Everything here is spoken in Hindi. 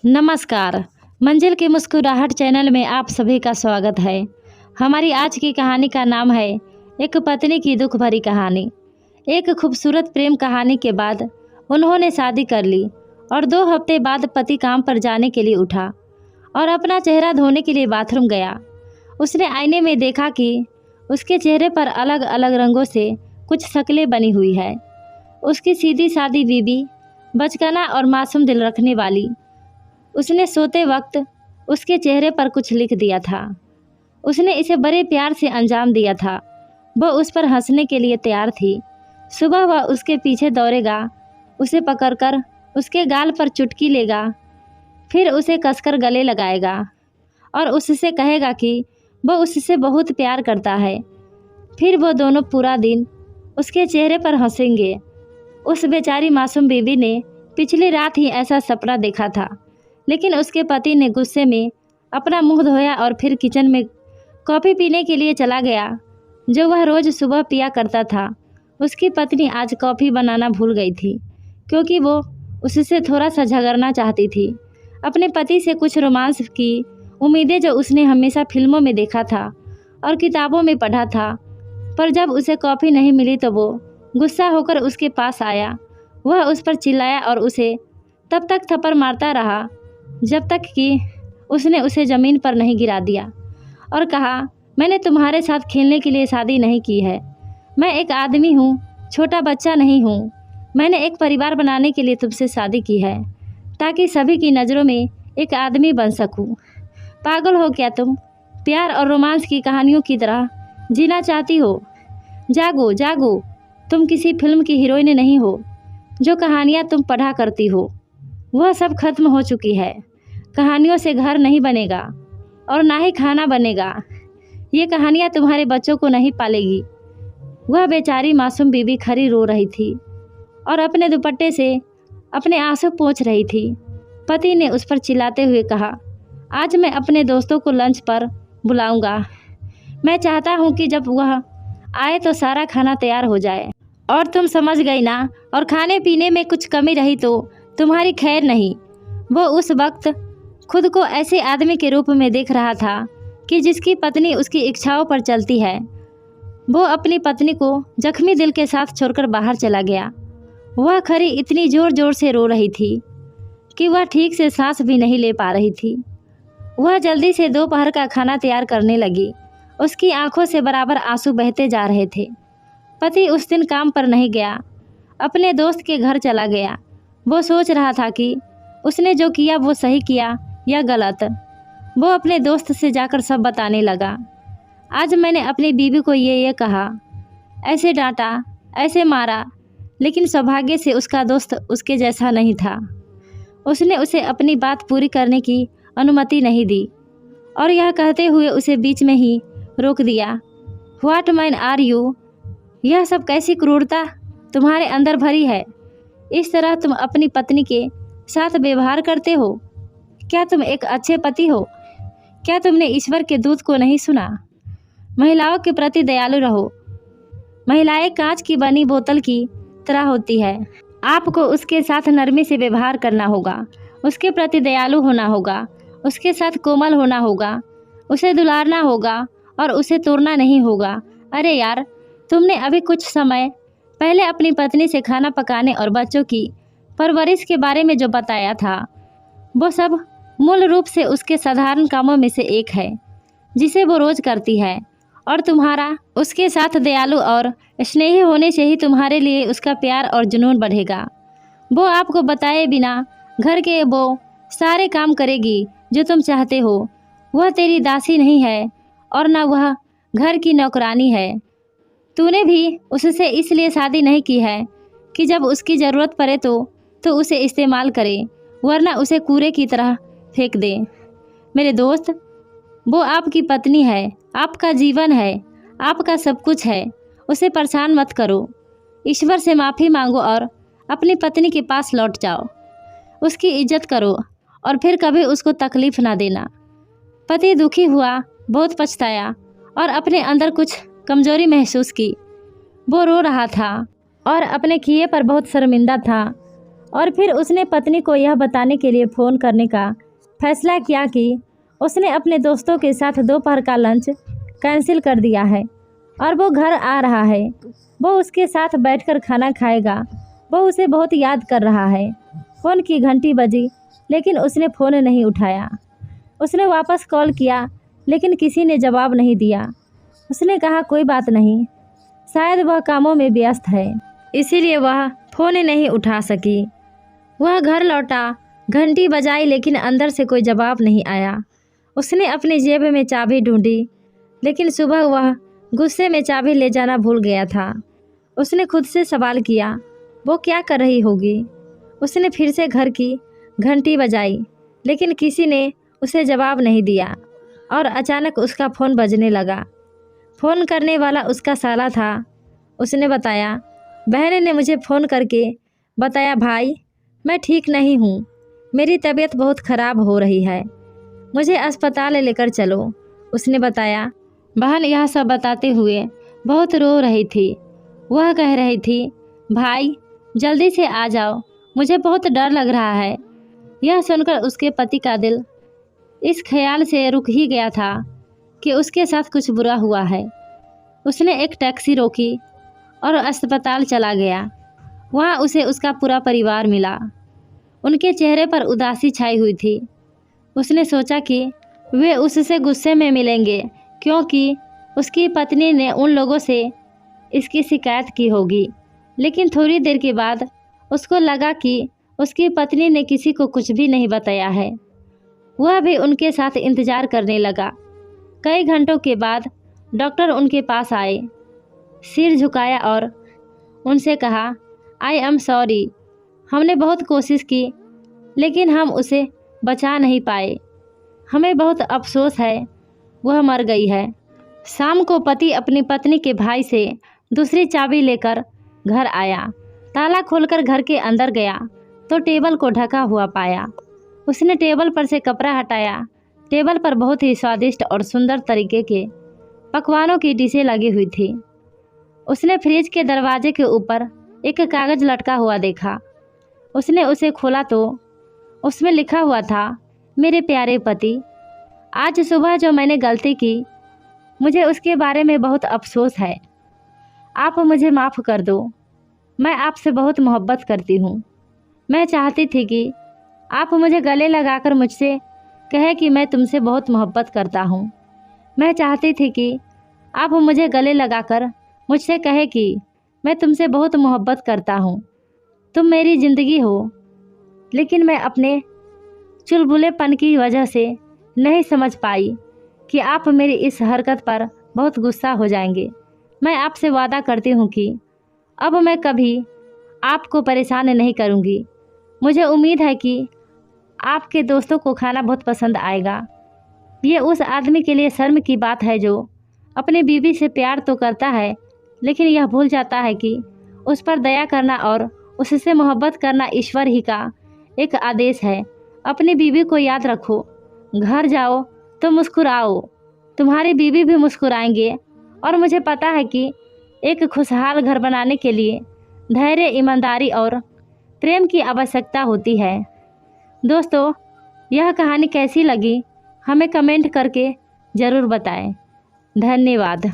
नमस्कार। मंजिल की मुस्कुराहट चैनल में आप सभी का स्वागत है। हमारी आज की कहानी का नाम है एक पत्नी की दुख भरी कहानी। एक खूबसूरत प्रेम कहानी के बाद उन्होंने शादी कर ली और 2 हफ्ते बाद पति काम पर जाने के लिए उठा और अपना चेहरा धोने के लिए बाथरूम गया। उसने आईने में देखा कि उसके चेहरे पर अलग अलग रंगों से कुछ शक्लें बनी हुई है। उसकी सीधी सादी बीबी, बचकाना और मासूम दिल रखने वाली। उसने सोते वक्त उसके चेहरे पर कुछ लिख दिया था। उसने इसे बड़े प्यार से अंजाम दिया था। वह उस पर हंसने के लिए तैयार थी। सुबह वह उसके पीछे दौड़ेगा, उसे पकड़कर उसके गाल पर चुटकी लेगा, फिर उसे कसकर गले लगाएगा और उससे कहेगा कि वह उससे बहुत प्यार करता है। फिर वो दोनों पूरा दिन उसके चेहरे पर हंसेंगे। उस बेचारी मासूम बीबी ने पिछली रात ही ऐसा सपना देखा था, लेकिन उसके पति ने गुस्से में अपना मुंह धोया और फिर किचन में कॉफ़ी पीने के लिए चला गया, जो वह रोज़ सुबह पिया करता था। उसकी पत्नी आज कॉफ़ी बनाना भूल गई थी, क्योंकि वो उससे थोड़ा सा झगड़ना चाहती थी। अपने पति से कुछ रोमांस की उम्मीदें जो उसने हमेशा फिल्मों में देखा था और किताबों में पढ़ा था, पर जब उसे कॉफ़ी नहीं मिली तो वो गुस्सा होकर उसके पास आया। वह उस पर चिल्लाया और उसे तब तक थप्पड़ मारता रहा जब तक कि उसने उसे ज़मीन पर नहीं गिरा दिया और कहा, मैंने तुम्हारे साथ खेलने के लिए शादी नहीं की है। मैं एक आदमी हूँ, छोटा बच्चा नहीं हूँ। मैंने एक परिवार बनाने के लिए तुमसे शादी की है, ताकि सभी की नज़रों में एक आदमी बन सकूँ। पागल हो क्या तुम? प्यार और रोमांस की कहानियों की तरह जीना चाहती हो? जागो जागो, तुम किसी फिल्म की हीरोइन नहीं हो। जो कहानियाँ तुम पढ़ा करती हो वह सब खत्म हो चुकी है। कहानियों से घर नहीं बनेगा और ना ही खाना बनेगा। ये कहानियाँ तुम्हारे बच्चों को नहीं पालेगी। वह बेचारी मासूम बीबी खड़ी रो रही थी और अपने दुपट्टे से अपने आंसू पोंछ रही थी। पति ने उस पर चिल्लाते हुए कहा, आज मैं अपने दोस्तों को लंच पर बुलाऊंगा। मैं चाहता हूँ कि जब वह आए तो सारा खाना तैयार हो जाए। और तुम समझ गई ना? और खाने पीने में कुछ कमी रही तो तुम्हारी खैर नहीं। वो उस वक्त खुद को ऐसे आदमी के रूप में देख रहा था कि जिसकी पत्नी उसकी इच्छाओं पर चलती है। वो अपनी पत्नी को जख्मी दिल के साथ छोड़कर बाहर चला गया। वह खरी इतनी ज़ोर ज़ोर से रो रही थी कि वह ठीक से सांस भी नहीं ले पा रही थी। वह जल्दी से दोपहर का खाना तैयार करने लगी। उसकी आंखों से बराबर आंसू बहते जा रहे थे। पति उस दिन काम पर नहीं गया, अपने दोस्त के घर चला गया। वो सोच रहा था कि उसने जो किया वो सही किया या गलत। वो अपने दोस्त से जाकर सब बताने लगा। आज मैंने अपनी बीवी को ये कहा, ऐसे डांटा, ऐसे मारा, लेकिन सौभाग्य से उसका दोस्त उसके जैसा नहीं था। उसने उसे अपनी बात पूरी करने की अनुमति नहीं दी और यह कहते हुए उसे बीच में ही रोक दिया। What man are you? यह सब कैसी क्रूरता तुम्हारे अंदर भरी है? इस तरह तुम अपनी पत्नी के साथ व्यवहार करते हो? क्या तुम एक अच्छे पति हो? क्या तुमने ईश्वर के दूत को नहीं सुना? महिलाओं के प्रति दयालु रहो। महिलाएं कांच की बनी बोतल की तरह होती है। आपको उसके साथ नरमी से व्यवहार करना होगा, उसके प्रति दयालु होना होगा, उसके साथ कोमल होना होगा, उसे दुलारना होगा और उसे तोड़ना नहीं होगा। अरे यार, तुमने अभी कुछ समय पहले अपनी पत्नी से खाना पकाने और बच्चों की परवरिश के बारे में जो बताया था, वो सब मूल रूप से उसके साधारण कामों में से एक है जिसे वो रोज़ करती है। और तुम्हारा उसके साथ दयालु और स्नेही होने से ही तुम्हारे लिए उसका प्यार और जुनून बढ़ेगा। वो आपको बताए बिना घर के वो सारे काम करेगी जो तुम चाहते हो। वह तेरी दासी नहीं है और न वह घर की नौकरानी है। तूने भी उससे इसलिए शादी नहीं की है कि जब उसकी ज़रूरत पड़े तो उसे इस्तेमाल करे, वरना उसे कूड़े की तरह फेंक दे। मेरे दोस्त, वो आपकी पत्नी है, आपका जीवन है, आपका सब कुछ है। उसे परेशान मत करो। ईश्वर से माफ़ी मांगो और अपनी पत्नी के पास लौट जाओ। उसकी इज्जत करो और फिर कभी उसको तकलीफ़ ना देना। पति दुखी हुआ, बहुत पछताया और अपने अंदर कुछ कमज़ोरी महसूस की। वो रो रहा था और अपने किए पर बहुत शर्मिंदा था और फिर उसने पत्नी को यह बताने के लिए फ़ोन करने का फैसला किया कि उसने अपने दोस्तों के साथ दोपहर का लंच कैंसिल कर दिया है और वो घर आ रहा है। वो उसके साथ बैठकर खाना खाएगा। वो उसे बहुत याद कर रहा है। फ़ोन की घंटी बजी लेकिन उसने फ़ोन नहीं उठाया। उसने वापस कॉल किया लेकिन किसी ने जवाब नहीं दिया। उसने कहा कोई बात नहीं, शायद वह कामों में व्यस्त है, इसीलिए वह फ़ोन नहीं उठा सकी। वह घर लौटा, घंटी बजाई लेकिन अंदर से कोई जवाब नहीं आया। उसने अपनी जेब में चाबी ढूंढी लेकिन सुबह वह गुस्से में चाबी ले जाना भूल गया था। उसने खुद से सवाल किया वो क्या कर रही होगी। उसने फिर से घर की घंटी बजाई लेकिन किसी ने उसे जवाब नहीं दिया और अचानक उसका फ़ोन बजने लगा। फ़ोन करने वाला उसका साला था। उसने बताया बहन ने मुझे फ़ोन करके बताया भाई मैं ठीक नहीं हूँ, मेरी तबीयत बहुत ख़राब हो रही है, मुझे अस्पताल लेकर चलो। उसने बताया। बहन यह सब बताते हुए बहुत रो रही थी। वह कह रही थी भाई जल्दी से आ जाओ, मुझे बहुत डर लग रहा है। यह सुनकर उसके पति का दिल इस ख्याल से रुक ही गया था कि उसके साथ कुछ बुरा हुआ है। उसने एक टैक्सी रोकी और अस्पताल चला गया। वहाँ उसे उसका पूरा परिवार मिला। उनके चेहरे पर उदासी छाई हुई थी। उसने सोचा कि वे उससे गुस्से में मिलेंगे क्योंकि उसकी पत्नी ने उन लोगों से इसकी शिकायत की होगी। लेकिन थोड़ी देर के बाद उसको लगा कि उसकी पत्नी ने किसी को कुछ भी नहीं बताया है। वह भी उनके साथ इंतज़ार करने लगा। कई घंटों के बाद डॉक्टर उनके पास आए, सिर झुकाया और उनसे कहा आई एम सॉरी, हमने बहुत कोशिश की लेकिन हम उसे बचा नहीं पाए। हमें बहुत अफसोस है, वह मर गई है। शाम को पति अपनी पत्नी के भाई से दूसरी चाबी लेकर घर आया। ताला खोलकर घर के अंदर गया तो टेबल को ढका हुआ पाया। उसने टेबल पर से कपड़ा हटाया। टेबल पर बहुत ही स्वादिष्ट और सुंदर तरीके के पकवानों की डिशें लगी हुई थी। उसने फ्रिज के दरवाजे के ऊपर एक कागज़ लटका हुआ देखा। उसने उसे खोला तो उसमें लिखा हुआ था मेरे प्यारे पति, आज सुबह जो मैंने गलती की मुझे उसके बारे में बहुत अफसोस है। आप मुझे माफ़ कर दो। मैं आपसे बहुत मोहब्बत करती हूँ। मैं चाहती थी कि आप मुझे गले लगाकर मुझसे कहे कि मैं तुमसे बहुत मोहब्बत करता हूँ। मैं चाहती थी कि आप मुझे गले लगाकर मुझसे कहे कि मैं तुमसे बहुत मोहब्बत करता हूँ, तुम मेरी ज़िंदगी हो। लेकिन मैं अपने चुलबुलेपन की वजह से नहीं समझ पाई कि आप मेरी इस हरकत पर बहुत गुस्सा हो जाएंगे। मैं आपसे वादा करती हूँ कि अब मैं कभी आपको परेशान नहीं करूँगी। मुझे उम्मीद है कि आपके दोस्तों को खाना बहुत पसंद आएगा। ये उस आदमी के लिए शर्म की बात है जो अपनी बीवी से प्यार तो करता है लेकिन यह भूल जाता है कि उस पर दया करना और उससे मोहब्बत करना ईश्वर ही का एक आदेश है। अपनी बीवी को याद रखो, घर जाओ तो मुस्कुराओ, तुम्हारी बीवी भी मुस्कुराएंगे। और मुझे पता है कि एक खुशहाल घर बनाने के लिए धैर्य, ईमानदारी और प्रेम की आवश्यकता होती है। दोस्तों, यह कहानी कैसी लगी हमें कमेंट करके ज़रूर बताएं। धन्यवाद।